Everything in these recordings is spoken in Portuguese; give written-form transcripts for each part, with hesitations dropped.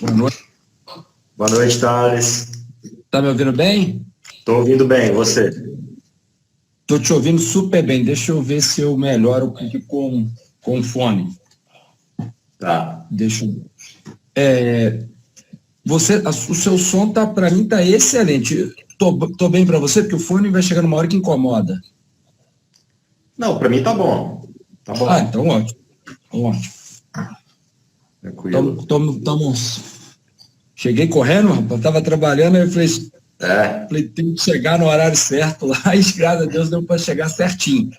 Boa noite. Boa noite, Thales. Tá me ouvindo bem? Estou ouvindo bem, e você? Estou te ouvindo super bem. Deixa eu ver se eu melhoro aqui com o fone. Tá. Deixa eu... o seu som para mim tá excelente. Tô bem para você, porque o fone vai chegar numa hora que incomoda. Não, para mim tá bom. Tá bom. Então ótimo. Ótimo. Tranquilo. Cheguei correndo, rapaz, estava trabalhando, aí eu falei, tem que chegar no horário certo lá, e graças a Deus deu para chegar certinho.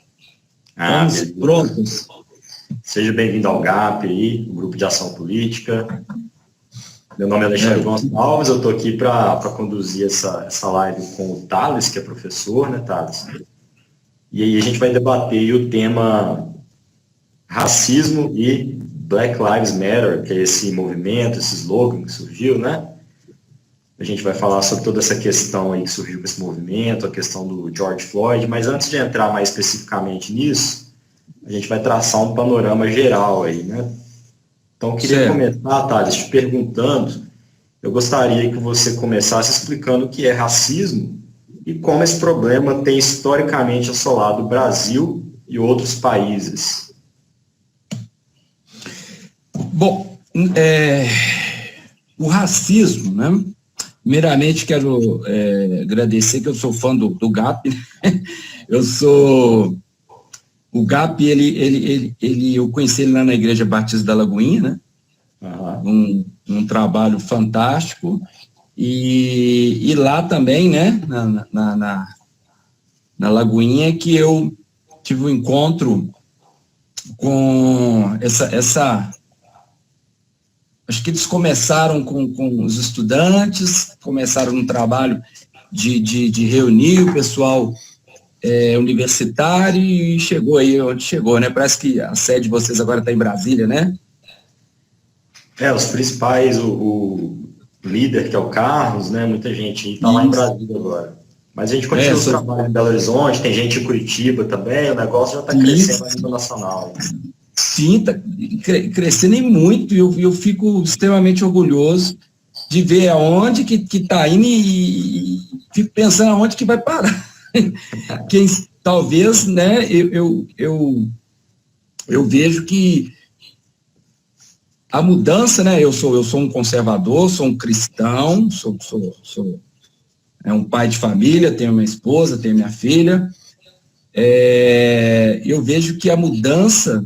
Estamos prontos. Seja bem-vindo ao GAP aí, o Grupo de Ação Política. Meu nome é Alexandre Gonçalves, eu estou aqui para conduzir essa live com o Thales, que é professor, né, Thales? E aí a gente vai debater o tema racismo e Black Lives Matter, que é esse movimento, esse slogan que surgiu, né? A gente vai falar sobre toda essa questão aí que surgiu com esse movimento, a questão do George Floyd, mas antes de entrar mais especificamente nisso, a gente vai traçar um panorama geral aí, né? Então, eu queria começar, Thales, te perguntando, eu gostaria que você começasse explicando o que é racismo e como esse problema tem historicamente assolado o Brasil e outros países. Bom, o racismo, né? Primeiramente, quero agradecer que eu sou fã do GAP. O GAP, eu conheci ele lá na Igreja Batista da Lagoinha, né? Um trabalho fantástico. E lá também, né? Na Lagoinha, que eu tive um encontro com acho que eles começaram com os estudantes, começaram um trabalho de reunir o pessoal universitário e chegou aí onde chegou, né? Parece que a sede de vocês agora está em Brasília, né? Os principais, o líder, que é o Carlos, né? Muita gente está lá em Brasília agora. Mas a gente continua o trabalho em Belo Horizonte, tem gente em Curitiba também, o negócio já está crescendo a nível nacional. Sim, está crescendo e muito, e eu fico extremamente orgulhoso de ver aonde que está indo e fico pensando aonde que vai parar. Talvez, né, eu vejo que a mudança, né, eu sou um conservador, sou um cristão, sou um pai de família, tenho minha esposa, tenho minha filha. Eu vejo que a mudança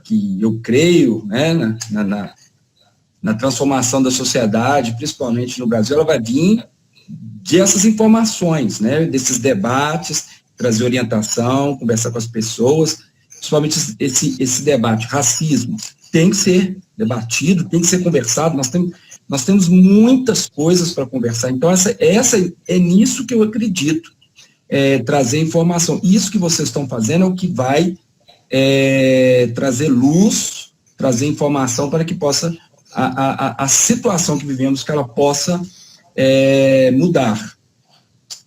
que eu creio, né, na transformação da sociedade, principalmente no Brasil, ela vai vir dessas informações, né, desses debates, trazer orientação, conversar com as pessoas, principalmente esse debate, racismo, tem que ser debatido, tem que ser conversado, nós temos muitas coisas para conversar, então essa é nisso que eu acredito, trazer informação. Isso que vocês estão fazendo é o que vai trazer luz, trazer informação para que possa, a situação que vivemos, que ela possa mudar.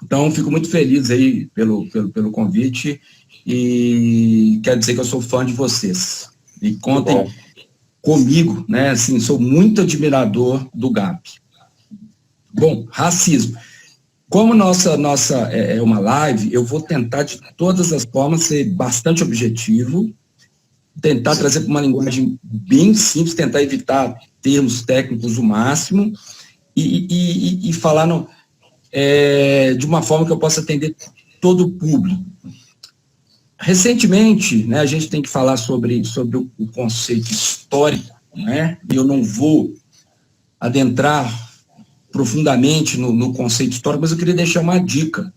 Então, fico muito feliz aí pelo convite e quero dizer que eu sou fã de vocês. E contem comigo, né? Assim, sou muito admirador do GAP. Bom, racismo. Como nossa é uma live, eu vou tentar de todas as formas ser bastante objetivo, tentar trazer para uma linguagem bem simples, tentar evitar termos técnicos o máximo e falar de uma forma que eu possa atender todo o público. Recentemente, né, a gente tem que falar sobre o conceito histórico, né, e eu não vou adentrar profundamente no conceito histórico, mas eu queria deixar uma dica.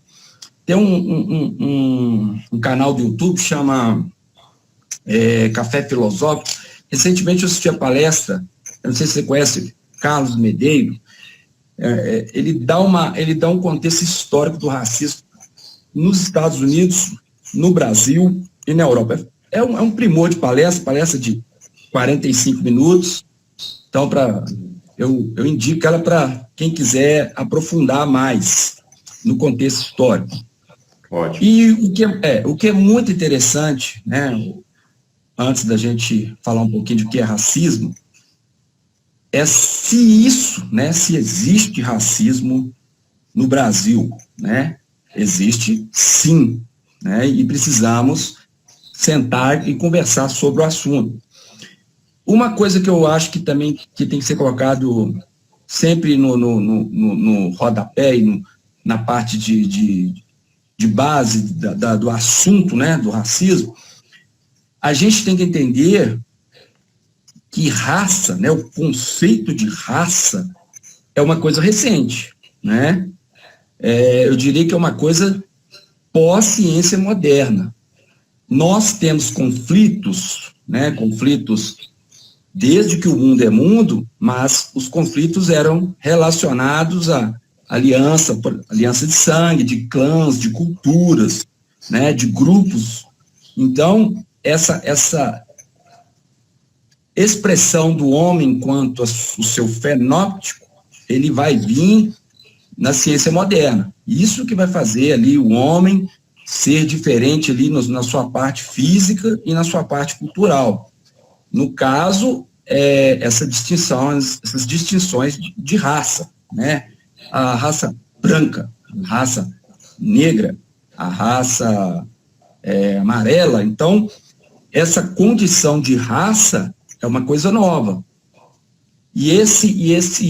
Tem um canal do YouTube que chama Café Filosófico. Recentemente eu assisti a palestra, eu não sei se você conhece, Carlos Medeiros, ele dá um contexto histórico do racismo nos Estados Unidos, no Brasil e na Europa. É um primor de palestra de 45 minutos, então eu indico ela para quem quiser aprofundar mais no contexto histórico. Ótimo. E o que é muito interessante, né, antes da gente falar um pouquinho de o que é racismo, é se isso, né, se existe racismo no Brasil, né? Existe sim, né? E precisamos sentar e conversar sobre o assunto. Uma coisa que eu acho que também que tem que ser colocado sempre no rodapé e na parte de base do assunto, né, do racismo, a gente tem que entender que raça, né, o conceito de raça é uma coisa recente, né? Eu diria que é uma coisa pós-ciência moderna. Nós temos conflitos, né, conflitos desde que o mundo é mundo, mas os conflitos eram relacionados a aliança de sangue, de clãs, de culturas, né, de grupos. Então, essa expressão do homem enquanto o seu fenótipo, ele vai vir na ciência moderna. Isso que vai fazer ali o homem ser diferente ali na sua parte física e na sua parte cultural. No caso, essas distinções de raça, né? A raça branca, a raça negra, a raça amarela. Então, essa condição de raça é uma coisa nova. E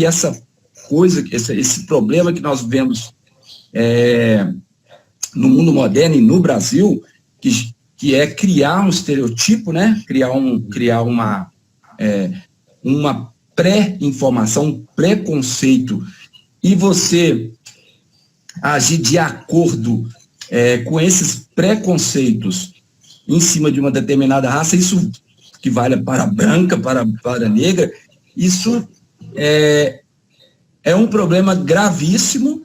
essa coisa, esse problema que nós vemos no mundo moderno e no Brasil, que é criar um estereotipo, né? Criar uma pré-informação, um preconceito, e você agir de acordo com esses preconceitos em cima de uma determinada raça, isso que vale para a branca, para a negra, isso é um problema gravíssimo,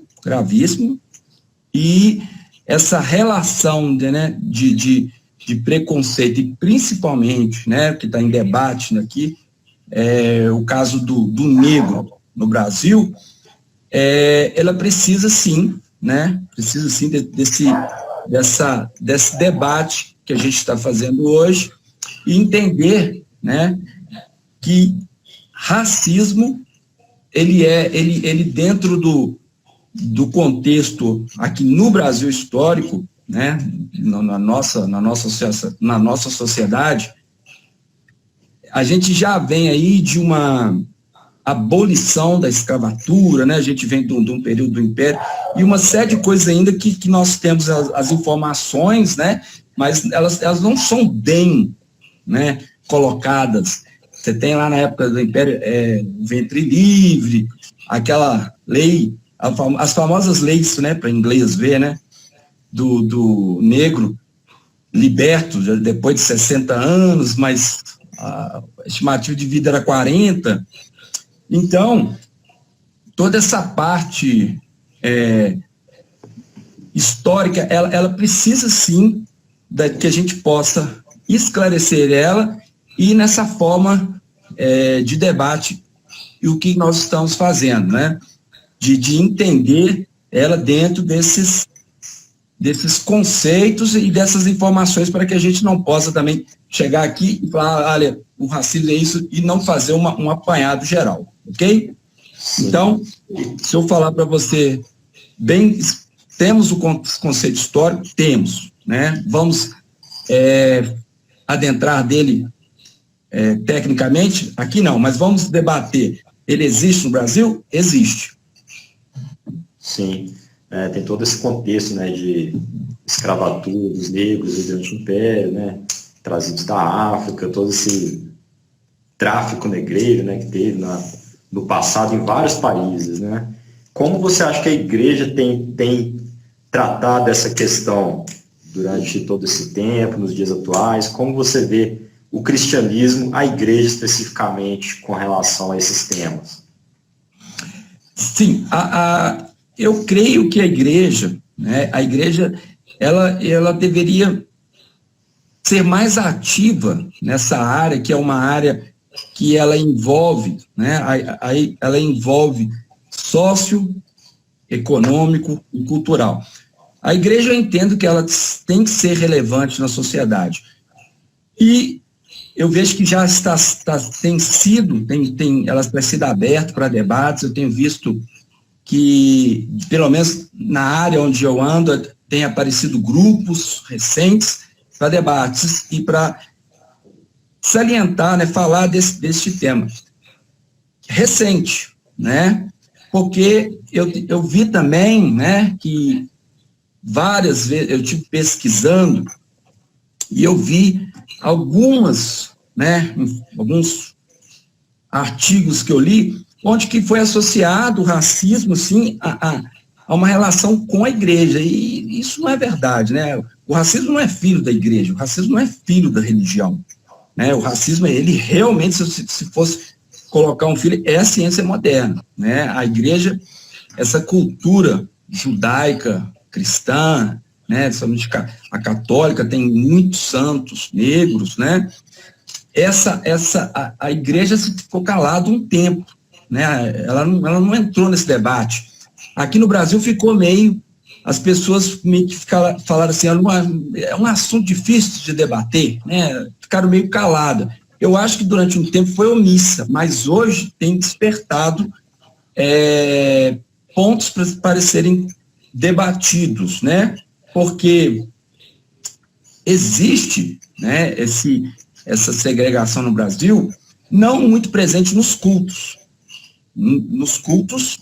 e essa relação de preconceito, e principalmente, né, que está em debate aqui, o caso do negro no Brasil, ela precisa sim, né, desse debate que a gente está fazendo hoje, e entender, né, que racismo, ele dentro do contexto aqui no Brasil histórico, né, na nossa sociedade, a gente já vem aí de uma abolição da escravatura, né, a gente vem de um período do Império, e uma série de coisas ainda que nós temos as informações, né, mas elas não são bem, né, colocadas. Você tem lá na época do Império ventre livre, aquela lei, as famosas leis, né, para inglês ver, né, do negro liberto depois de 60 anos, mas a estimativa de vida era 40. Então, toda essa parte histórica, ela precisa sim que a gente possa esclarecer ela, e nessa forma de debate, e o que nós estamos fazendo, né? De entender ela dentro desses conceitos e dessas informações, para que a gente não possa também chegar aqui e falar, olha, o racismo é isso, e não fazer um apanhado geral, ok? Sim. Então, se eu falar para você, temos o conceito histórico? Temos, né? Vamos adentrar dele tecnicamente? Aqui não, mas vamos debater. Ele existe no Brasil? Existe. Sim, tem todo esse contexto, né, de escravatura dos negros durante o Império, né, trazidos da África, todo esse tráfico negreiro, né, que teve no passado em vários países, né. Como você acha que a igreja tem tratado essa questão durante todo esse tempo, nos dias atuais? Como você vê o cristianismo, a igreja especificamente, com relação a esses temas? Sim, eu creio que a igreja, né, ela deveria ser mais ativa nessa área, que é uma área que ela envolve, né, ela envolve socioeconômico e cultural. A igreja, eu entendo que ela tem que ser relevante na sociedade. E eu vejo que já elas têm sido abertas para debates. Eu tenho visto que, pelo menos na área onde eu ando, tem aparecido grupos recentes para debates e para salientar, né, falar deste tema recente, né? Porque eu vi também, né, que várias vezes eu estive pesquisando e eu vi alguns artigos que eu li, onde que foi associado o racismo, sim, a uma relação com a igreja, e isso não é verdade, né? O racismo não é filho da igreja, o racismo não é filho da religião, né? O racismo, ele realmente, se fosse colocar um filho, é a ciência moderna, né? A igreja, essa cultura judaica, cristã, né? A católica tem muitos santos negros, né? A igreja ficou calada um tempo, né? Ela não entrou nesse debate. Aqui no Brasil ficou meio, as pessoas meio que falaram assim, é um assunto difícil de debater, né? Ficaram meio caladas. Eu acho que durante um tempo foi omissa, mas hoje tem despertado pontos para serem debatidos, né? Porque existe, né, essa segregação no Brasil, não muito presente nos cultos. Nos cultos,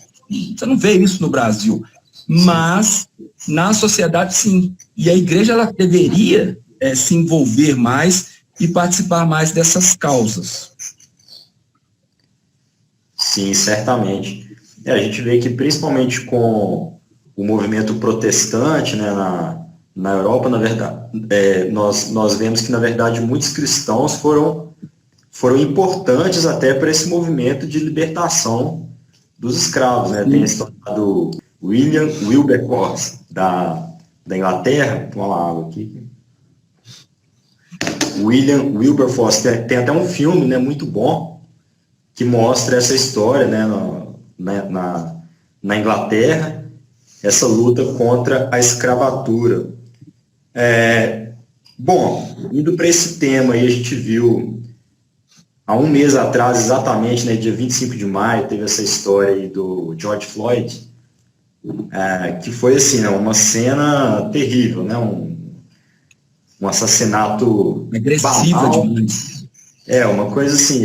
você não vê isso no Brasil, mas na sociedade, sim. E a igreja, ela deveria se envolver mais e participar mais dessas causas. Sim, certamente. A gente vê que, principalmente com o movimento protestante, né, na Europa, na verdade, nós vemos que, na verdade, muitos cristãos foram importantes até para esse movimento de libertação dos escravos, né? Tem a história do William Wilberforce, da Inglaterra. Vou tomar uma água aqui. William Wilberforce, tem até um filme, né, muito bom, que mostra essa história, né, na Inglaterra, essa luta contra a escravatura. Bom, indo para esse tema aí, a gente viu há um mês atrás, exatamente, né, dia 25 de maio, teve essa história aí do George Floyd, que foi assim, né, uma cena terrível, né, um assassinato agressiva demais. Uma coisa assim,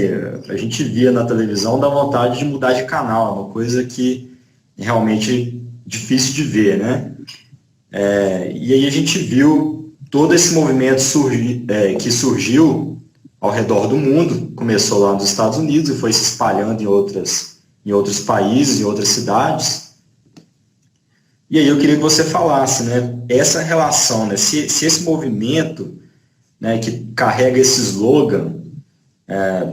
a gente via na televisão, dá vontade de mudar de canal, uma coisa que é realmente difícil de ver, né? E aí a gente viu todo esse movimento que surgiu ao redor do mundo, começou lá nos Estados Unidos e foi se espalhando em outros países, em outras cidades. E aí eu queria que você falasse, né, essa relação, né, se esse movimento, né, que carrega esse slogan,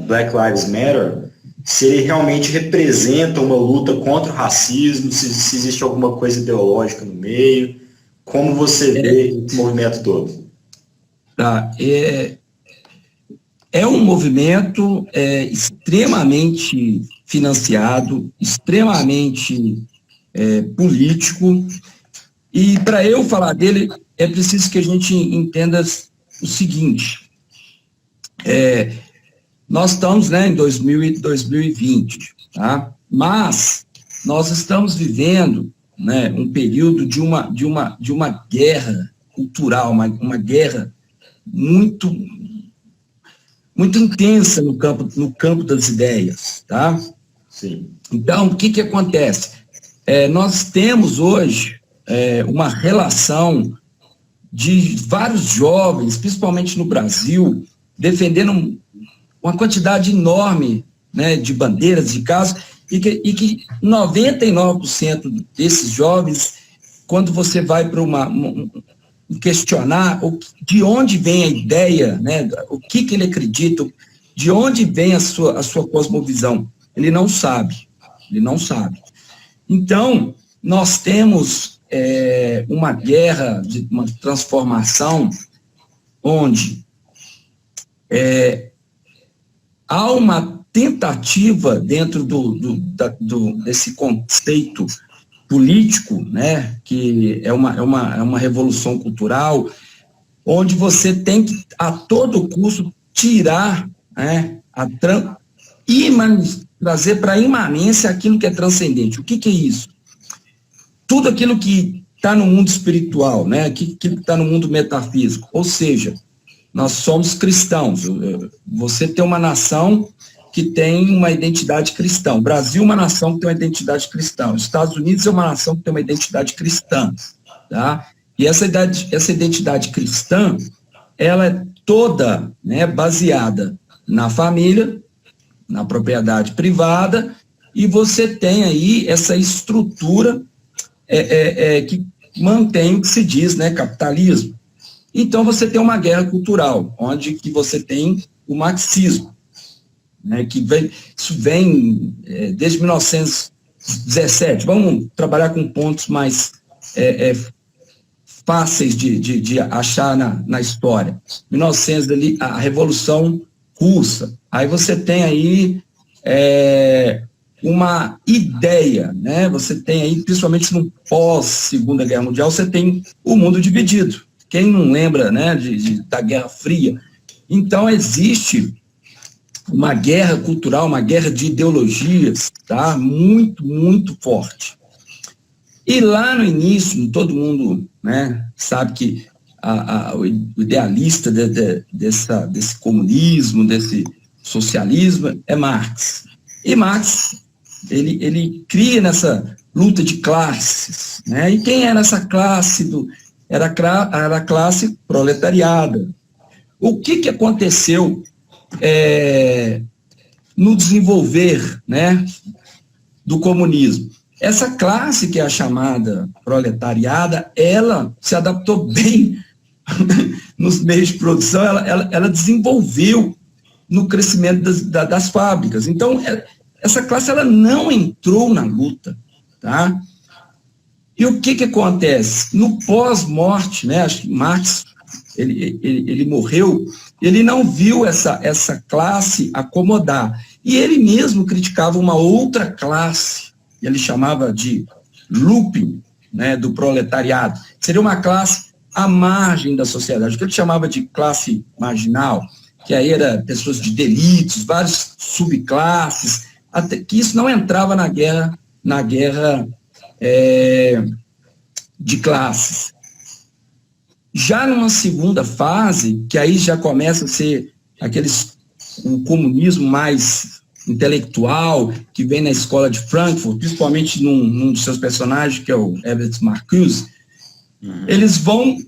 Black Lives Matter, se ele realmente representa uma luta contra o racismo, se existe alguma coisa ideológica no meio, como você vê esse movimento todo? Tá, é um movimento extremamente financiado, extremamente político, e para eu falar dele, é preciso que a gente entenda o seguinte, nós estamos, né, em 2020, tá? Mas nós estamos vivendo, né, um período de uma guerra cultural, uma guerra muito intensa no campo das ideias, tá? Sim. Então, o que acontece? Nós temos hoje uma relação de vários jovens, principalmente no Brasil, defendendo uma quantidade enorme, né, de bandeiras, de casos, e que 99% desses jovens, quando você vai para questionar de onde vem a ideia, né, o que ele acredita, de onde vem a sua cosmovisão, ele não sabe. Então, nós temos uma guerra, uma transformação, onde há uma tentativa dentro desse conceito político, né, que é uma revolução cultural, onde você tem que, a todo custo, tirar, né, trazer para a imanência aquilo que é transcendente. O que é isso? Tudo aquilo que está no mundo espiritual, né, aquilo que está no mundo metafísico, ou seja, nós somos cristãos. Você tem uma nação que tem uma identidade cristã. O Brasil é uma nação que tem uma identidade cristã. Os Estados Unidos é uma nação que tem uma identidade cristã. Tá? E essa identidade cristã, ela é toda, né, baseada na família, na propriedade privada, e você tem aí essa estrutura que mantém o que se diz, né, capitalismo. Então, você tem uma guerra cultural, onde que você tem o marxismo, né, isso vem desde 1917. Vamos trabalhar com pontos mais fáceis de achar na história. 1900, ali, a Revolução Russa. Aí você tem aí uma ideia, né? Você tem aí, principalmente no pós-Segunda Guerra Mundial, você tem o mundo dividido. Quem não lembra, né, da Guerra Fria? Então, existe uma guerra cultural, uma guerra de ideologias, tá? Muito, muito forte. E lá no início, todo mundo, né, sabe que o idealista desse comunismo, desse socialismo, é Marx. E Marx, ele cria nessa luta de classes, né? E quem era essa classe? Era a classe proletariada. O que aconteceu no desenvolver, né, do comunismo? Essa classe que é a chamada proletariada, ela se adaptou bem nos meios de produção, ela desenvolveu no crescimento das fábricas. Então, essa classe ela não entrou na luta, tá? E o que acontece? No pós-morte, né, acho que Marx, ele morreu, ele não viu essa classe acomodar. E ele mesmo criticava uma outra classe, ele chamava de lumpen, né, do proletariado. Seria uma classe à margem da sociedade, o que ele chamava de classe marginal, que aí era pessoas de delitos, várias subclasses, até que isso não entrava na guerra de classes. Já numa segunda fase, que aí já começa a ser um comunismo mais intelectual, que vem na escola de Frankfurt, principalmente num dos seus personagens, que é o Herbert Marcuse, eles vão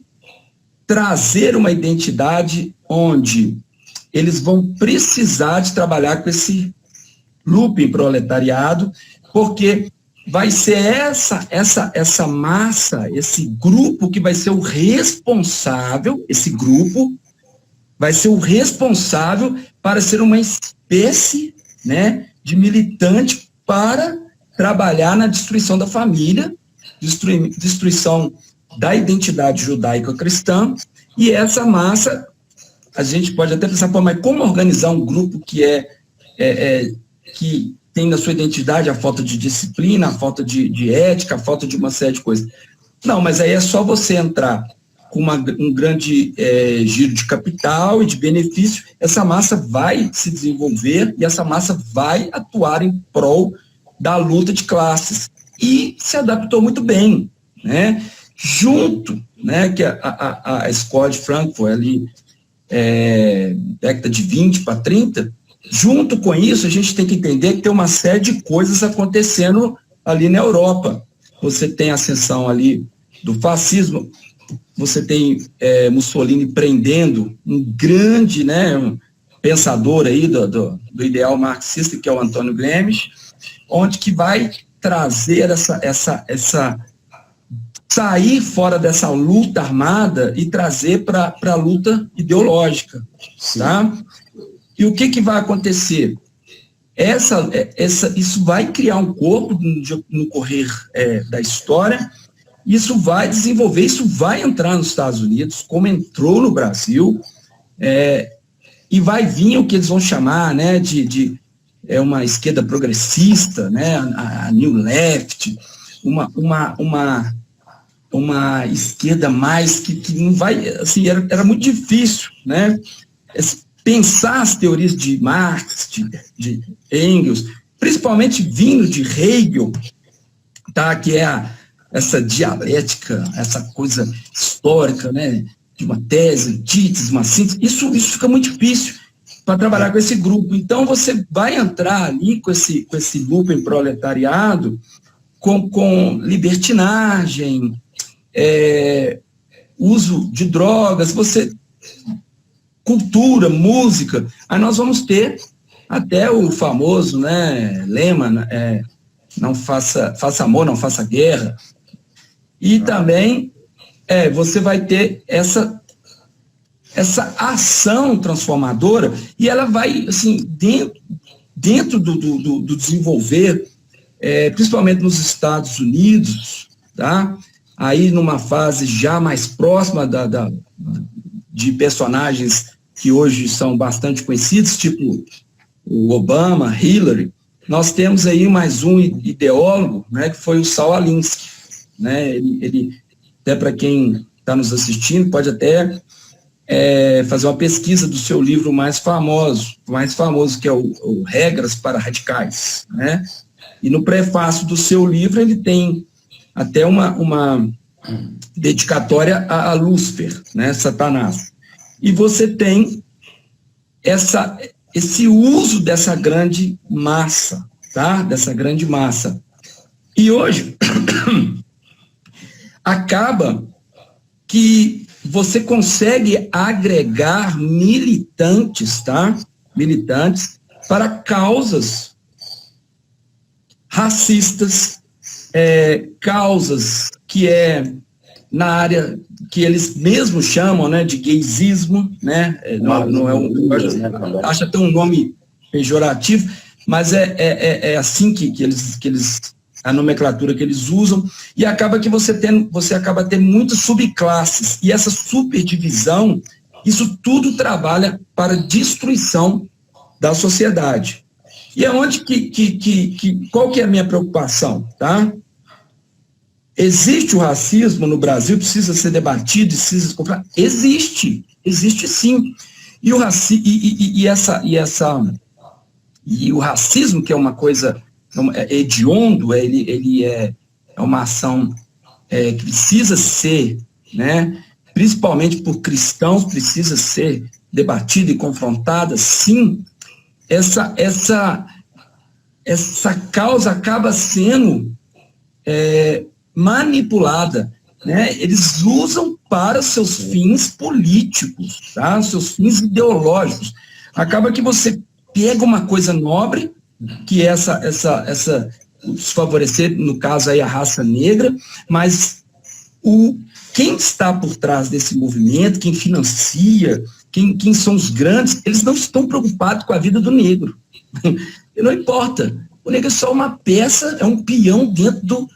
trazer uma identidade onde eles vão precisar de trabalhar com esse lumpen proletariado, porque vai ser essa massa, esse grupo que vai ser o responsável, esse grupo vai ser o responsável para ser uma espécie, né, de militante para trabalhar na destruição da família, destruição da identidade judaica cristã, e essa massa, a gente pode até pensar, mas como organizar um grupo que que tem na sua identidade a falta de disciplina, a falta de ética, a falta de uma série de coisas. Não, mas aí é só você entrar com um grande giro de capital e de benefício, essa massa vai se desenvolver e essa massa vai atuar em prol da luta de classes. E se adaptou muito bem, né? Junto, né, que a escola de Frankfurt, ali, década de 20 para 30, junto com isso, a gente tem que entender que tem uma série de coisas acontecendo ali na Europa. Você tem a ascensão ali do fascismo, você tem Mussolini prendendo um grande, né, um pensador aí do ideal marxista, que é o Antônio Gramsci, onde que vai trazer sair fora dessa luta armada e trazer para a luta ideológica, tá? E o que vai acontecer? Isso vai criar um corpo no correr da história, isso vai desenvolver, isso vai entrar nos Estados Unidos, como entrou no Brasil, e vai vir o que eles vão chamar, né, de uma esquerda progressista, né, a New Left, uma esquerda mais que não vai, assim, era muito difícil, né? pensar as teorias de Marx, de Engels, principalmente vindo de Hegel, tá? Que é essa dialética, essa coisa histórica, né? De uma tese, antítese, uma síntese, isso fica muito difícil para trabalhar com esse grupo. Então, você vai entrar ali com esse looping proletariado com libertinagem, uso de drogas, cultura, música. Aí nós vamos ter até o famoso, né, lema, não faça amor, não faça guerra. E também você vai ter essa ação transformadora, e ela vai, assim, dentro do desenvolver, principalmente nos Estados Unidos, tá? Aí numa fase já mais próxima de personagens que hoje são bastante conhecidos, tipo o Obama, Hillary. Nós temos aí mais um ideólogo, né, que foi o Saul Alinsky, né? Ele até para quem está nos assistindo, pode até fazer uma pesquisa do seu livro mais famoso, que é o Regras para Radicais, né? E no prefácio do seu livro ele tem até uma dedicatória a Lúcifer, né, Satanás. E você tem esse uso dessa grande massa, tá? Dessa grande massa. E hoje acaba que você consegue agregar militantes, tá? Militantes para causas racistas, causas que na área que eles mesmos chamam, né, de gaysismo, né? Não é acho até um nome pejorativo, mas é assim que eles a nomenclatura que eles usam, e acaba que você acaba tendo muitas subclasses, e essa superdivisão, isso tudo trabalha para a destruição da sociedade. E é onde qual que é a minha preocupação, tá? Existe o racismo no Brasil, precisa ser debatido, existe sim. E o racismo, que é uma coisa hediondo, ele é uma ação que precisa ser, né, principalmente por cristãos, precisa ser debatida e confrontada, sim. Essa causa acaba sendo manipulada, né? Eles usam para seus fins políticos, tá? Seus fins ideológicos. Acaba que você pega uma coisa nobre, que é desfavorecer, no caso aí, a raça negra, mas quem está por trás desse movimento, quem financia, quem são os grandes, eles não estão preocupados com a vida do negro. Não importa. O negro é só uma peça, é um peão dentro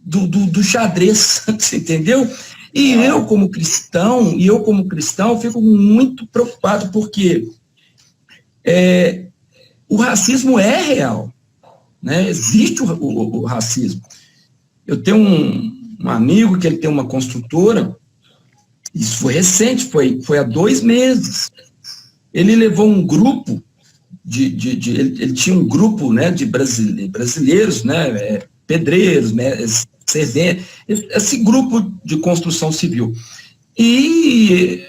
do xadrez, você entendeu? E eu como cristão, fico muito preocupado, porque o racismo é real, né? Existe o racismo. Eu tenho um amigo que ele tem uma construtora, isso foi recente, foi há 2 meses. Ele levou um grupo ele tinha um grupo, né, de brasileiros, né, pedreiros, né, esse grupo de construção civil. E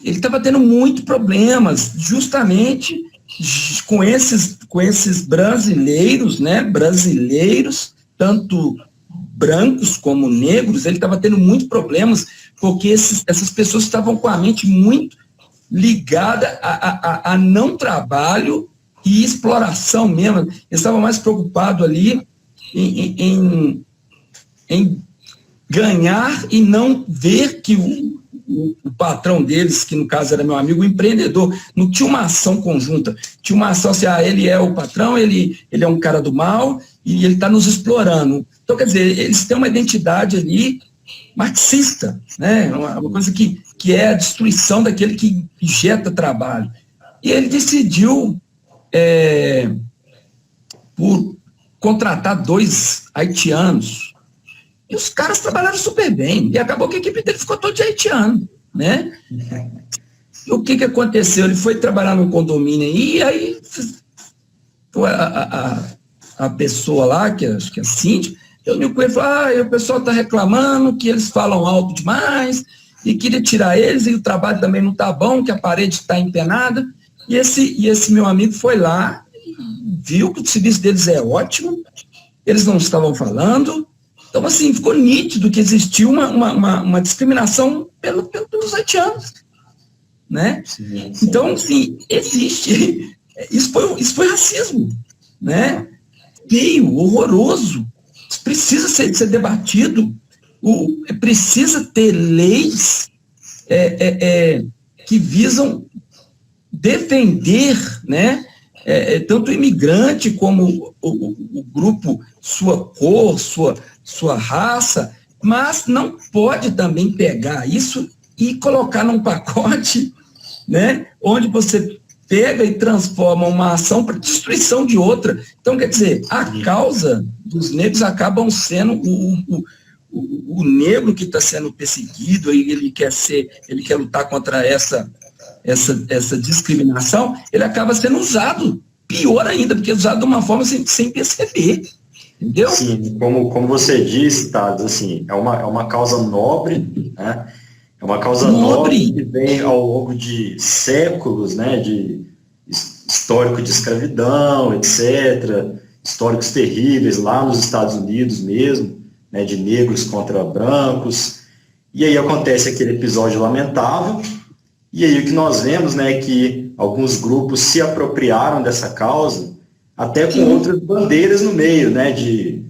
ele estava tendo muitos problemas, justamente com esses brasileiros, né, tanto brancos como negros. Ele estava tendo muitos problemas, porque essas pessoas estavam com a mente muito ligada a não trabalho e exploração mesmo. Eles estavam mais preocupados ali em ganhar e não ver que o patrão deles, que no caso era meu amigo, o empreendedor, não tinha uma ação conjunta, tinha uma ação assim, ele é o patrão, ele é um cara do mal e ele está nos explorando. Então, quer dizer, eles têm uma identidade ali marxista, né? Uma coisa que é a destruição daquele que injeta trabalho. E ele decidiu por contratar 2 haitianos. E os caras trabalharam super bem. E acabou que a equipe dele ficou toda de haitiano, né? o que aconteceu? Ele foi trabalhar num condomínio e aí a pessoa lá, que acho que é a síndica, reuniu com ele e falou, o pessoal está reclamando que eles falam alto demais e queria tirar eles e o trabalho também não está bom, que a parede está empenada. E esse meu amigo foi lá, viu que o serviço deles é ótimo, eles não estavam falando. Então, assim, ficou nítido que existiu uma discriminação pelos haitianos, né? Sim. Então, assim, existe, isso foi racismo, né? Feio, horroroso, isso precisa ser debatido, precisa ter leis que visam defender, né? Tanto o imigrante como o grupo, sua cor, sua raça, mas não pode também pegar isso e colocar num pacote, né, onde você pega e transforma uma ação para destruição de outra. Então, quer dizer, a causa dos negros acabam sendo o negro que está sendo perseguido, e ele quer lutar contra essa discriminação, ele acaba sendo usado, pior ainda, porque é usado de uma forma sem perceber, entendeu? Sim, como você disse, Thales, assim, é uma causa nobre, né? É uma causa nobre que vem ao longo de séculos, né, de histórico de escravidão, etc., históricos terríveis lá nos Estados Unidos mesmo, né, de negros contra brancos, e aí acontece aquele episódio lamentável. E aí o que nós vemos, né, é que alguns grupos se apropriaram dessa causa, até com outras bandeiras no meio, né, de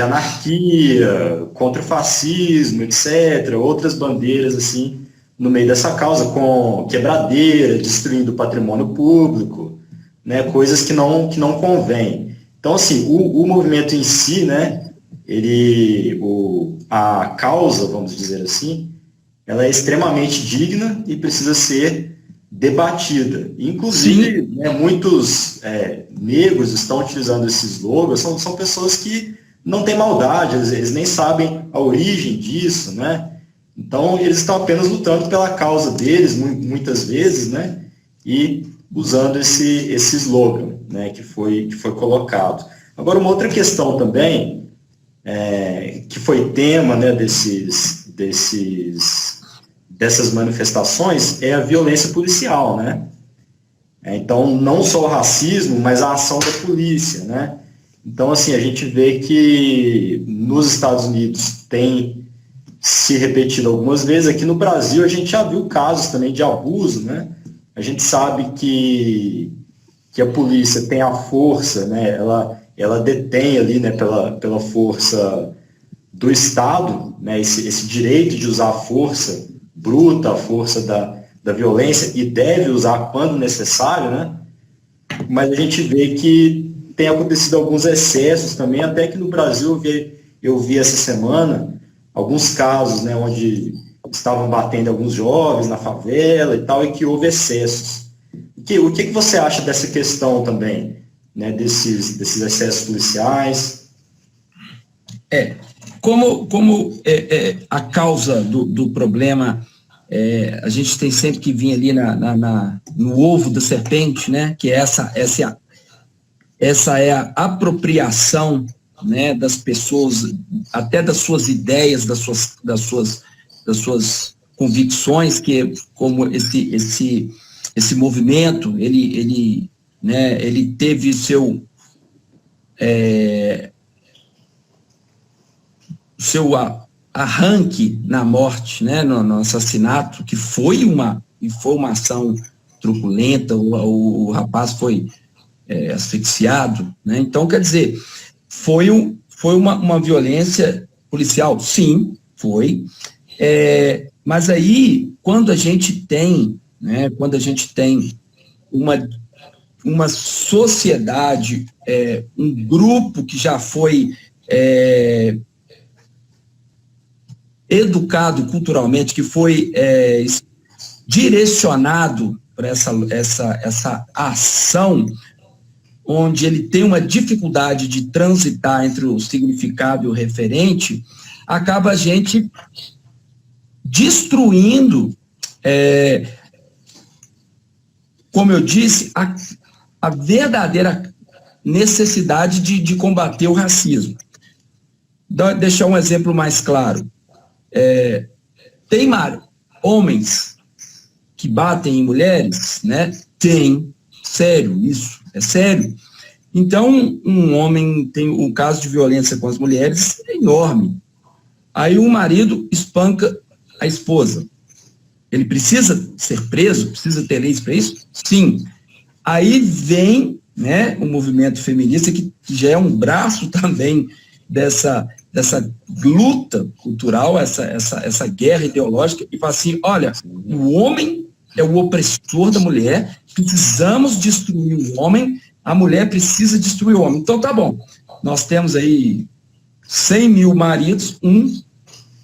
anarquia, contra o fascismo, etc., outras bandeiras, assim, no meio dessa causa, com quebradeira, destruindo o patrimônio público, né, coisas que não convêm. Então, assim, o movimento em si, né, a causa, vamos dizer assim, ela é extremamente digna e precisa ser debatida. Inclusive, né, muitos negros estão utilizando esses slogans, são pessoas que não têm maldade, eles nem sabem a origem disso, né? Então, eles estão apenas lutando pela causa deles, muitas vezes, né? E usando esse slogan, né, que foi colocado. Agora, uma outra questão também, que foi tema, né, dessas manifestações, é a violência policial, né? Então, não só o racismo, mas a ação da polícia, né? Então, assim, a gente vê que nos Estados Unidos tem se repetido algumas vezes. Aqui no Brasil, a gente já viu casos também de abuso, né? A gente sabe que a polícia tem a força, né? Ela detém ali, né, pela força do Estado, né, esse direito de usar a força bruta, a força da violência, e deve usar quando necessário, né? Mas a gente vê que tem acontecido alguns excessos também, até que no Brasil eu vi essa semana alguns casos, né, onde estavam batendo alguns jovens na favela e tal, e que houve excessos. O que você acha dessa questão também, né, desses excessos policiais? Como a causa do problema, a gente tem sempre que vir ali no ovo da serpente, né, que essa é a apropriação, né, das pessoas, até das suas ideias, das suas convicções, que como esse movimento, ele teve seu arranque na morte, né, no assassinato, que foi uma ação truculenta, o rapaz foi asfixiado, né? Então, quer dizer, foi uma violência policial? Sim, foi. Mas aí, quando a gente tem uma sociedade, um grupo que já foi educado culturalmente, que foi direcionado para essa ação, onde ele tem uma dificuldade de transitar entre o significado e o referente, acaba a gente destruindo como eu disse, a verdadeira necessidade de combater o racismo. Deixar um exemplo mais claro. Tem homens que batem em mulheres, né? Tem. Sério, isso. É sério. Então, um homem tem um caso de violência com as mulheres é enorme. Aí o marido espanca a esposa. Ele precisa ser preso? Precisa ter leis para isso? Sim. Aí vem, né, o movimento feminista, que já é um braço também dessa luta cultural, essa guerra ideológica, e fala assim, olha, o homem é o opressor da mulher, precisamos destruir o homem, a mulher precisa destruir o homem. Então tá bom, nós temos aí 100 mil maridos,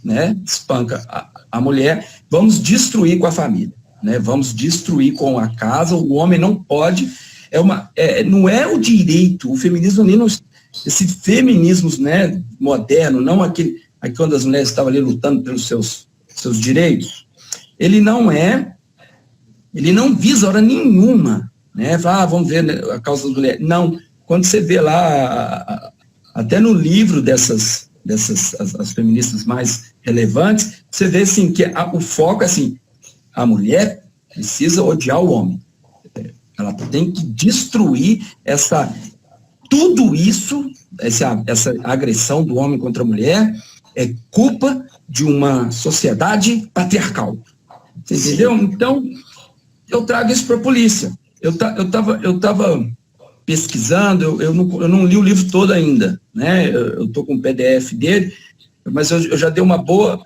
né, espanca a mulher, vamos destruir com a família, né, vamos destruir com a casa, o homem não pode, não é o direito, o feminismo nem esse feminismo, né, moderno, não aquele quando as mulheres estavam ali lutando pelos seus direitos, ele não visa hora nenhuma, né, vamos ver a causa das mulheres. Não, quando você vê lá, até no livro dessas as feministas mais relevantes, você vê assim, que o foco é assim, a mulher precisa odiar o homem. Ela tem que destruir tudo isso, essa agressão do homem contra a mulher, é culpa de uma sociedade patriarcal. Você entendeu? Então, eu trago isso para a polícia. Eu estava pesquisando, eu não li o livro todo ainda, né? Eu estou com o PDF dele, mas eu já dei uma boa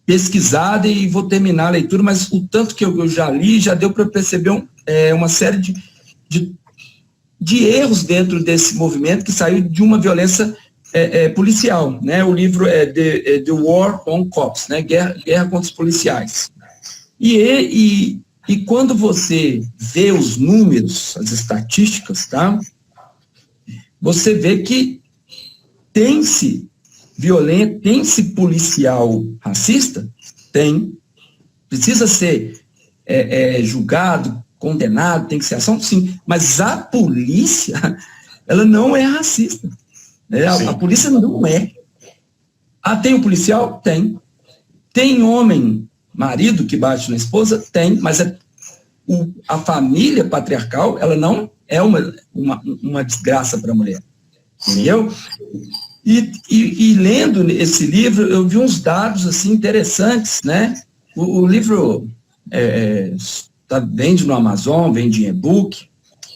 pesquisada e vou terminar a leitura, mas o tanto que eu já li, já deu para perceber uma série de erros dentro desse movimento que saiu de uma violência policial, né? O livro é The War on Cops, né? Guerra contra os policiais. E quando você vê os números, as estatísticas, tá? Você vê que tem-se policial racista? Tem. Precisa ser julgado, condenado, tem que ser ação? Sim. Mas a polícia, ela não é racista. A polícia não é. Tem um policial? Tem. Tem homem, marido que bate na esposa? Tem, mas a família patriarcal, ela não é uma desgraça para a mulher. Entendeu? E lendo esse livro, eu vi uns dados assim, interessantes, né? O livro vende no Amazon, vende em e-book,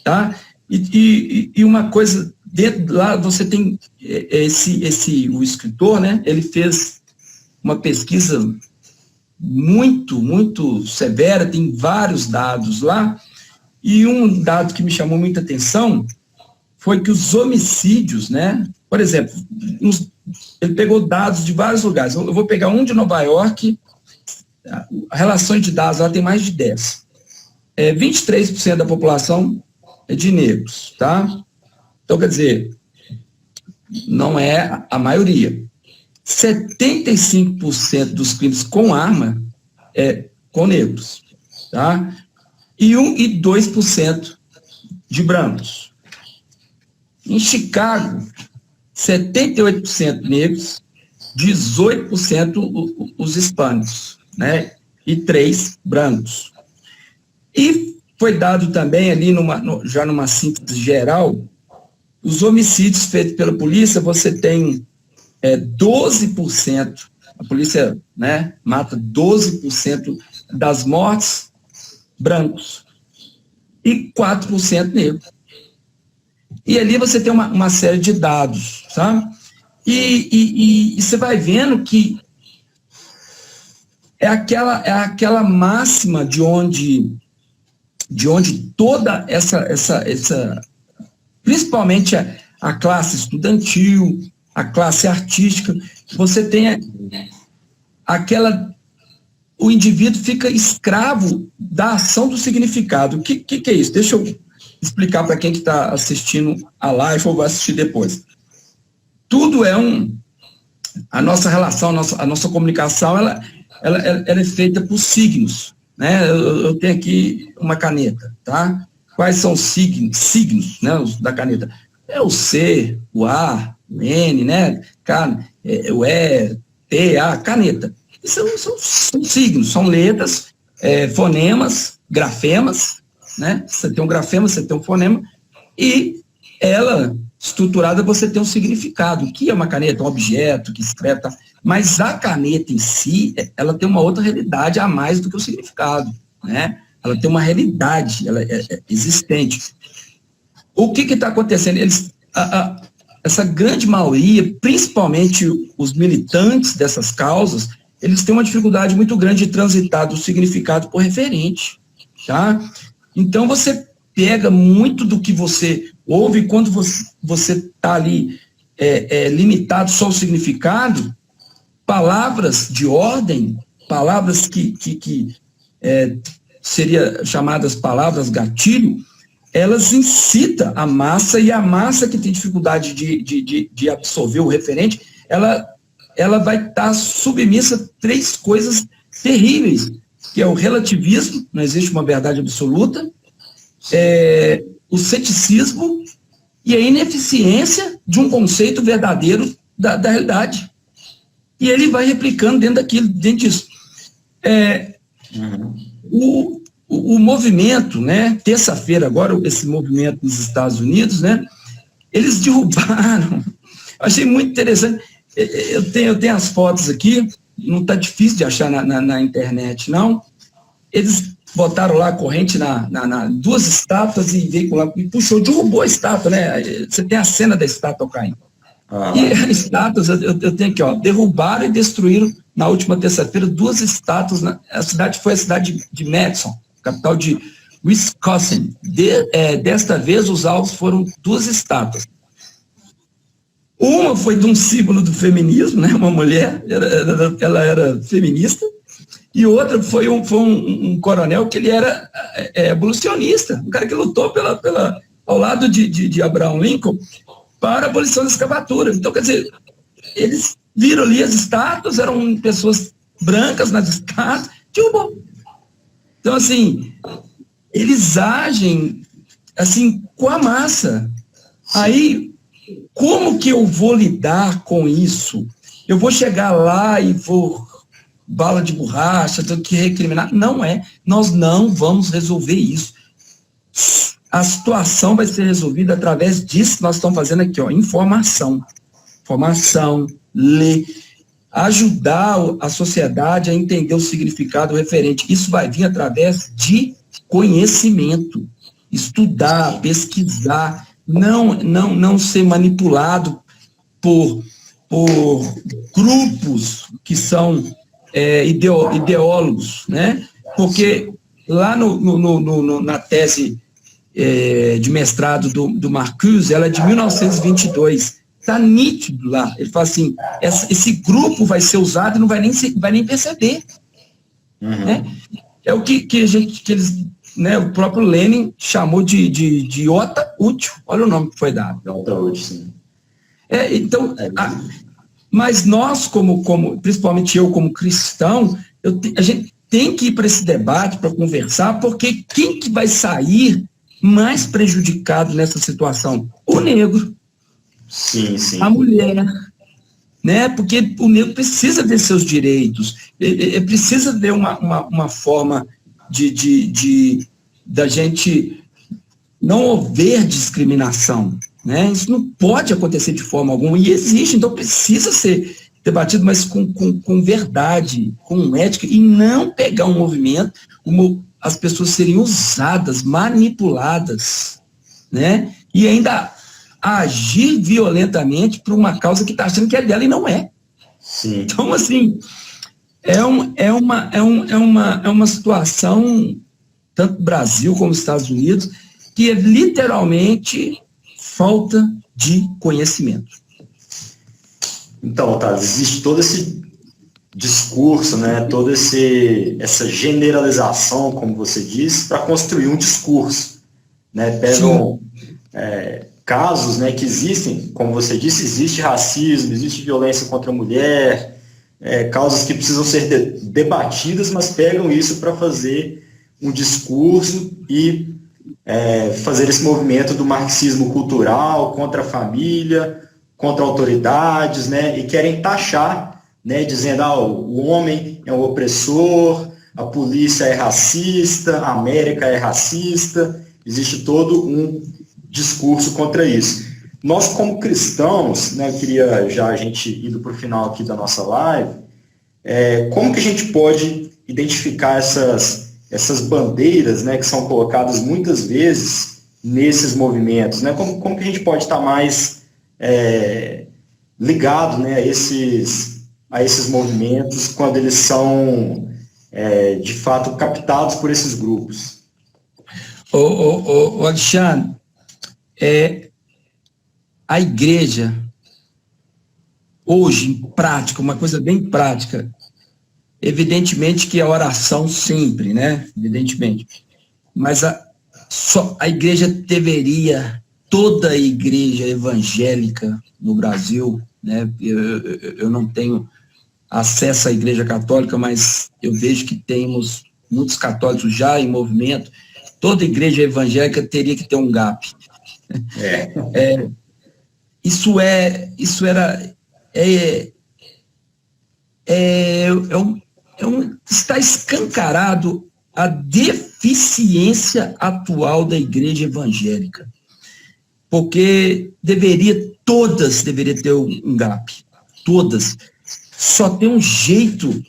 tá? E uma coisa, dentro lá você tem o escritor, né? Ele fez uma pesquisa muito, muito severa, tem vários dados lá, e um dado que me chamou muita atenção foi que os homicídios, né? Por exemplo, ele pegou dados de vários lugares. Eu vou pegar um de Nova York, a relação de dados lá tem mais de 10. 23% da população é de negros, tá? Então, quer dizer, não é a maioria. 75% dos crimes com arma é com negros, tá? E 2% de brancos. Em Chicago, 78% negros, 18% os hispânicos, né? E 3% brancos. E foi dado também ali, já numa síntese geral, os homicídios feitos pela polícia, você tem 12%, a polícia, né, mata 12% das mortes brancos e 4% negros. E ali você tem uma série de dados, sabe? E você vai vendo que é aquela máxima de onde toda essa principalmente a classe estudantil, a classe artística, você tem o indivíduo fica escravo da ação do significado. O que é isso? Deixa eu explicar para quem que está assistindo a live ou vai assistir depois. Tudo a nossa relação, a nossa comunicação, ela é feita por signos, né? Eu tenho aqui uma caneta, tá? Quais são os signos, né, da caneta? É o C, o A, o N, né? O E, T, A, caneta. São signos, são letras, fonemas, grafemas, né? Você tem um grafema, você tem um fonema, e ela, estruturada, você tem um significado. O que é uma caneta? Um objeto que escreve, tá? Mas a caneta em si, ela tem uma outra realidade a mais do que o significado, né? Ela tem uma realidade, ela é existente. O que está acontecendo? Essa grande maioria, principalmente os militantes dessas causas, eles têm uma dificuldade muito grande de transitar do significado por referente, tá? Então, você pega muito do que você ouve quando você está ali limitado só ao significado, palavras de ordem, palavras que seria chamadas palavras gatilho, elas incitam a massa, e a massa que tem dificuldade de absorver o referente, ela vai estar submissa a 3 coisas terríveis, que é o relativismo, não existe uma verdade absoluta, o ceticismo e a ineficiência de um conceito verdadeiro da realidade. E ele vai replicando dentro disso. O movimento, né, terça-feira agora, esse movimento nos Estados Unidos, né, eles derrubaram, achei muito interessante, eu tenho as fotos aqui, não está difícil de achar na internet, não, eles botaram lá a corrente na 2 estátuas e veio lá, e puxou, derrubou a estátua, né, você tem a cena da estátua caindo. E as estátuas, eu tenho aqui, ó, derrubaram e destruíram na última terça-feira 2 estátuas, a cidade foi a cidade de Madison, capital de Wisconsin. Desta vez, os alvos foram 2 estátuas. Uma foi de um símbolo do feminismo, né, uma mulher, ela era feminista, e outra foi um coronel que ele era abolicionista, um cara que lutou ao lado de Abraham Lincoln para a abolição da escravatura. Então, quer dizer, eles viram ali as estátuas, eram pessoas brancas nas estátuas, derrubou. Então, assim, eles agem, assim, com a massa. Aí, como que eu vou lidar com isso? Eu vou chegar lá e vou bala de borracha, tenho que recriminar? Não é. Nós não vamos resolver isso. A situação vai ser resolvida através disso que nós estamos fazendo aqui, ó, informação. Informação, ler, ajudar a sociedade a entender o significado referente. Isso vai vir através de conhecimento, estudar, pesquisar, não ser manipulado por grupos que são ideólogos, né? Porque lá na tese de mestrado do Marcuse, ela é de 1922, está nítido lá, ele fala assim, esse grupo vai ser usado e não vai nem perceber. Uhum. Né? É o que eles, né, o próprio Lenin chamou de iota útil, olha o nome que foi dado. Iota útil, sim. Então, mas nós, principalmente eu como cristão, a gente tem que ir para esse debate, para conversar, porque quem que vai sair mais prejudicado nessa situação? O negro. Sim, sim. A mulher. Né? Porque o negro precisa ter seus direitos, ele precisa ter uma forma da gente não haver discriminação. Né? Isso não pode acontecer de forma alguma, e existe, então precisa ser debatido, mas com verdade, com ética, e não pegar um movimento, as pessoas serem usadas, manipuladas, né? E ainda agir violentamente por uma causa que está achando que é dela e não é. Sim. Então, assim, é uma situação, tanto Brasil como Estados Unidos, que é literalmente falta de conhecimento. Então, existe todo esse discurso, né, toda essa generalização, como você disse, para construir um discurso. Né? Pegam casos, né, que existem, como você disse, existe racismo, existe violência contra a mulher, causas que precisam ser debatidas, mas pegam isso para fazer um discurso e fazer esse movimento do marxismo cultural contra a família, contra autoridades, né, e querem taxar, né, dizendo o homem é um opressor, a polícia é racista, a América é racista, existe todo um discurso contra isso. Nós, como cristãos, né, eu queria já a gente indo para o final aqui da nossa live, como que a gente pode identificar essas bandeiras, né, que são colocadas muitas vezes nesses movimentos, né? Como que a gente pode estar mais ligado, né, a esses movimentos quando eles são, de fato, captados por esses grupos? Alexandre, a igreja, hoje, em prática, uma coisa bem prática, evidentemente que a oração sempre, né? Evidentemente. Mas a igreja deveria, toda a igreja evangélica no Brasil, né? Eu não tenho acesso à igreja católica, mas eu vejo que temos muitos católicos já em movimento. Toda igreja evangélica teria que ter um GAP. Está escancarado a deficiência atual da igreja evangélica, porque todas deveriam ter um GAP, todas. Só tem um jeito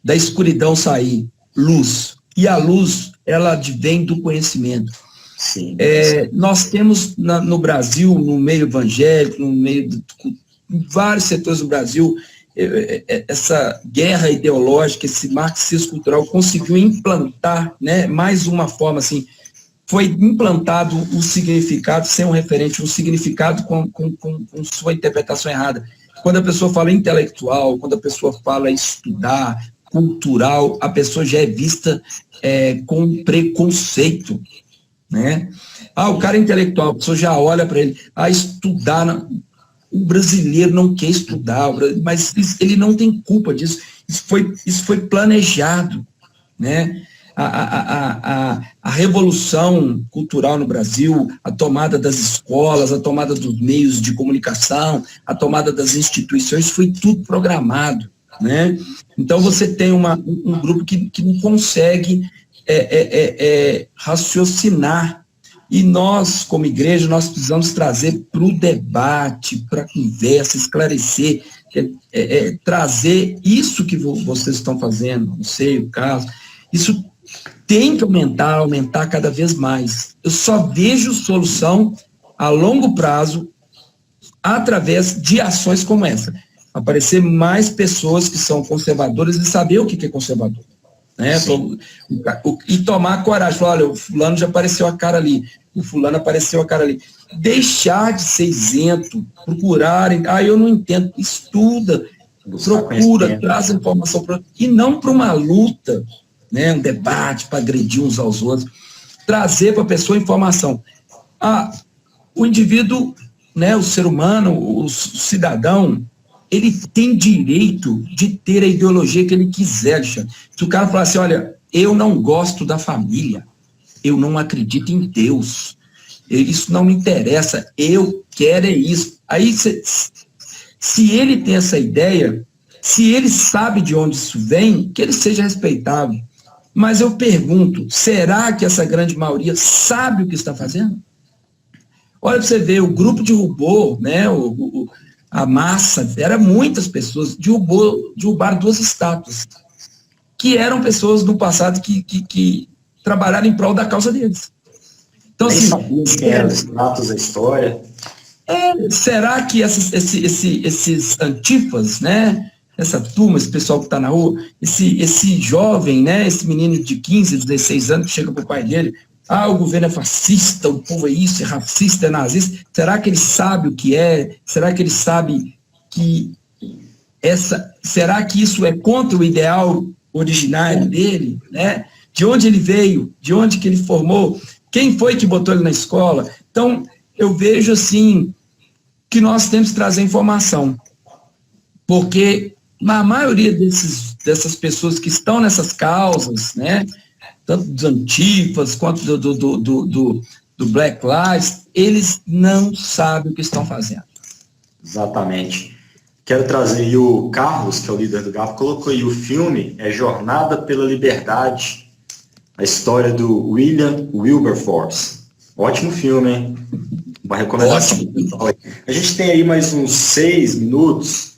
da escuridão sair, luz, e a luz, ela advém do conhecimento. Sim. Nós temos no Brasil, no meio evangélico, em vários setores do Brasil, essa guerra ideológica, esse marxismo cultural conseguiu implantar, né, mais uma forma assim, foi implantado o significado sem um referente, um significado com sua interpretação errada. Quando a pessoa fala intelectual, quando a pessoa fala estudar, cultural, a pessoa já é vista com preconceito, né? O cara é intelectual, a pessoa já olha para ele, estudar, o brasileiro não quer estudar, mas ele não tem culpa disso, isso foi planejado, né? A revolução cultural no Brasil, a tomada das escolas, a tomada dos meios de comunicação, a tomada das instituições, foi tudo programado, né? Então você tem um grupo que não consegue raciocinar. E nós, como igreja, nós precisamos trazer para o debate, para a conversa, esclarecer, trazer isso que vocês estão fazendo, não sei, o caso, isso tem que aumentar cada vez mais. Eu só vejo solução a longo prazo através de ações como essa. Aparecer mais pessoas que são conservadoras e saber o que é conservador. Né? E tomar coragem, falar, olha, o fulano já apareceu a cara ali, o fulano apareceu a cara ali. Deixar de ser isento, procurarem, eu não entendo, estuda, procura, traz informação, e não para uma luta, né, um debate para agredir uns aos outros, trazer para a pessoa informação. O indivíduo, né, o ser humano, o cidadão, ele tem direito de ter a ideologia que ele quiser, Alexandre. Se o cara falar assim, olha, eu não gosto da família, eu não acredito em Deus, isso não me interessa, eu quero isso. Aí, se ele tem essa ideia, se ele sabe de onde isso vem, que ele seja respeitado. Mas eu pergunto, será que essa grande maioria sabe o que está fazendo? Olha para você ver, o grupo derrubou, né, a massa, eram muitas pessoas, derrubaram 2 estátuas, que eram pessoas no passado que trabalharam em prol da causa deles. Então, assim, eram os estátuas da história. Será que esses antifas, né, essa turma, esse pessoal que está na rua, esse jovem, né, esse menino de 15, 16 anos que chega para o pai dele, o governo é fascista, o povo é isso, é racista, é nazista. Será que ele sabe o que é? Será que ele sabe que será que isso é contra o ideal originário dele, né? De onde ele veio, de onde que ele formou, quem foi que botou ele na escola? Então, eu vejo assim que nós temos que trazer informação, porque a maioria dessas pessoas que estão nessas causas, né, tanto dos Antifas quanto do Black Lives, eles não sabem o que estão fazendo. Exatamente. Quero trazer aí o Carlos, que é o líder do GAP, colocou aí o filme, Jornada pela Liberdade, a história do William Wilberforce. Ótimo filme, hein? Uma recomendação. Ótimo. A gente tem aí mais uns 6 minutos.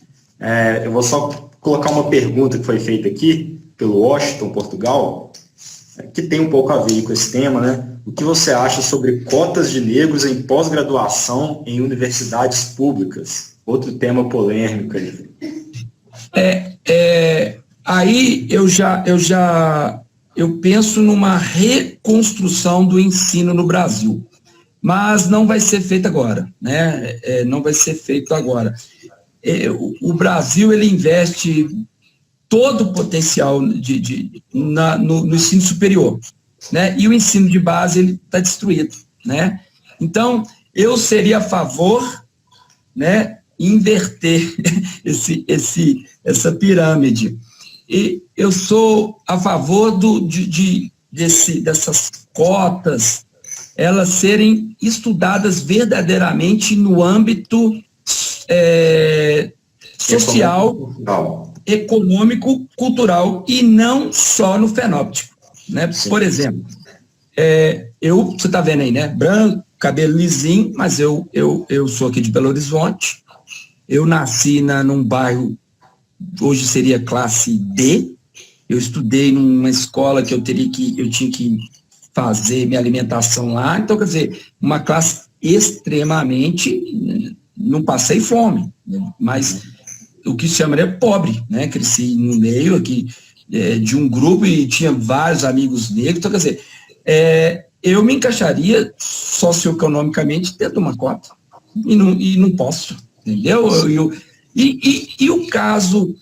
Eu vou só colocar uma pergunta que foi feita aqui pelo Washington, Portugal, que tem um pouco a ver com esse tema, né? O que você acha sobre cotas de negros em pós-graduação em universidades públicas? Outro tema polêmico aí. Aí eu penso numa reconstrução do ensino no Brasil, mas não vai ser feito agora, né? Não vai ser feito agora. O Brasil, ele investe todo o potencial no ensino superior, né? E o ensino de base, ele está destruído, né? Então, eu seria a favor, né, inverter essa pirâmide. E eu sou a favor dessas cotas, elas serem estudadas verdadeiramente no âmbito social, econômico, cultural, e não só no fenótipo, né? Por exemplo, você está vendo aí, né? Branco, cabelo lisinho, mas eu sou aqui de Belo Horizonte, eu nasci num bairro, hoje seria classe D, eu estudei numa escola que eu tinha que fazer minha alimentação lá, então, quer dizer, uma classe extremamente, não passei fome, mas o que se chamaria pobre, né? Cresci no meio aqui de um grupo e tinha vários amigos negros, então, quer dizer, eu me encaixaria socioeconomicamente dentro de uma cota, e não posso, entendeu? E o caso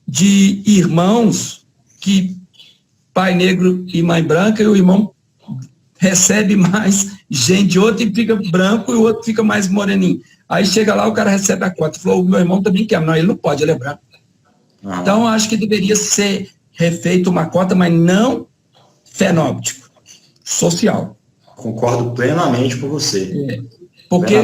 de irmãos que pai negro e mãe branca, e o irmão recebe mais gente de outro e fica branco, e o outro fica mais moreninho. Aí chega lá, o cara recebe a cota. Falou, o meu irmão também quer. Não, ele não pode, ele é branco. Então, acho que deveria ser refeita uma cota, mas não fenótipo, social. Concordo plenamente com você. Porque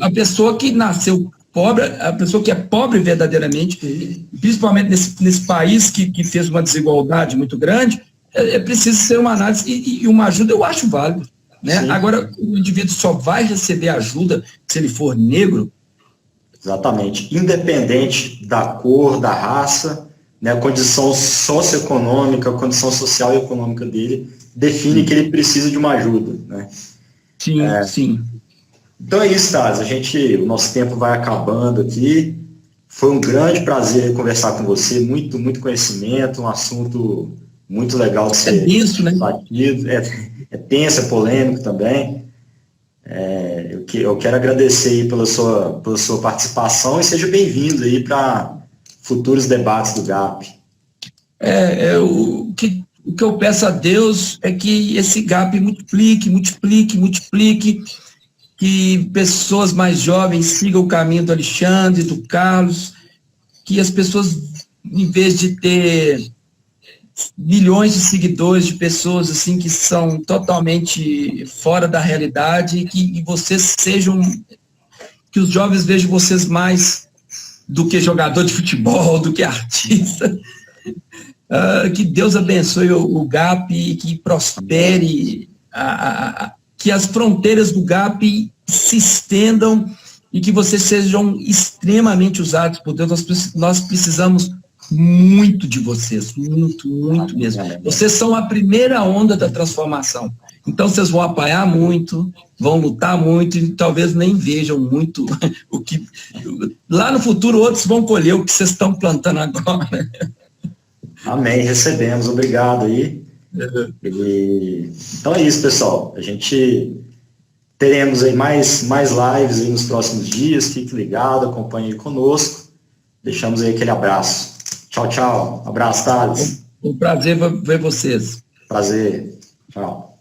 a pessoa que nasceu pobre, a pessoa que é pobre verdadeiramente, principalmente nesse país que fez uma desigualdade muito grande, preciso ser uma análise e uma ajuda, eu acho válido, né? Agora, o indivíduo só vai receber ajuda se ele for negro. Exatamente. Independente da cor, da raça, né, a condição socioeconômica, a condição social e econômica dele define que ele precisa de uma ajuda, né? Sim, sim. Então é isso, Thales. O nosso tempo vai acabando aqui. Foi um grande prazer conversar com você, muito, muito conhecimento, um assunto muito legal de ser denso, né? batido. É tenso, é polêmico também. Eu quero agradecer aí pela sua participação e seja bem-vindo aí para futuros debates do GAP. O que eu peço a Deus é que esse GAP multiplique, que pessoas mais jovens sigam o caminho do Alexandre, do Carlos, que as pessoas, em vez de ter milhões de seguidores, de pessoas assim que são totalmente fora da realidade, que vocês que os jovens vejam vocês mais do que jogador de futebol, do que artista. Que Deus abençoe o GAP e que prospere, que as fronteiras do GAP se estendam e que vocês sejam extremamente usados por Deus. Nós precisamos muito de vocês, muito mesmo. Vocês são a primeira onda da transformação. Então, vocês vão apanhar muito, vão lutar muito e talvez nem vejam muito o que... Lá no futuro, outros vão colher o que vocês estão plantando agora. Amém, recebemos. Obrigado aí. Então é isso, pessoal. A gente teremos aí mais lives aí nos próximos dias. Fique ligado, acompanhe aí conosco. Deixamos aí aquele abraço. Tchau, tchau. Abraço, Thales. Um prazer ver vocês. Prazer. Tchau.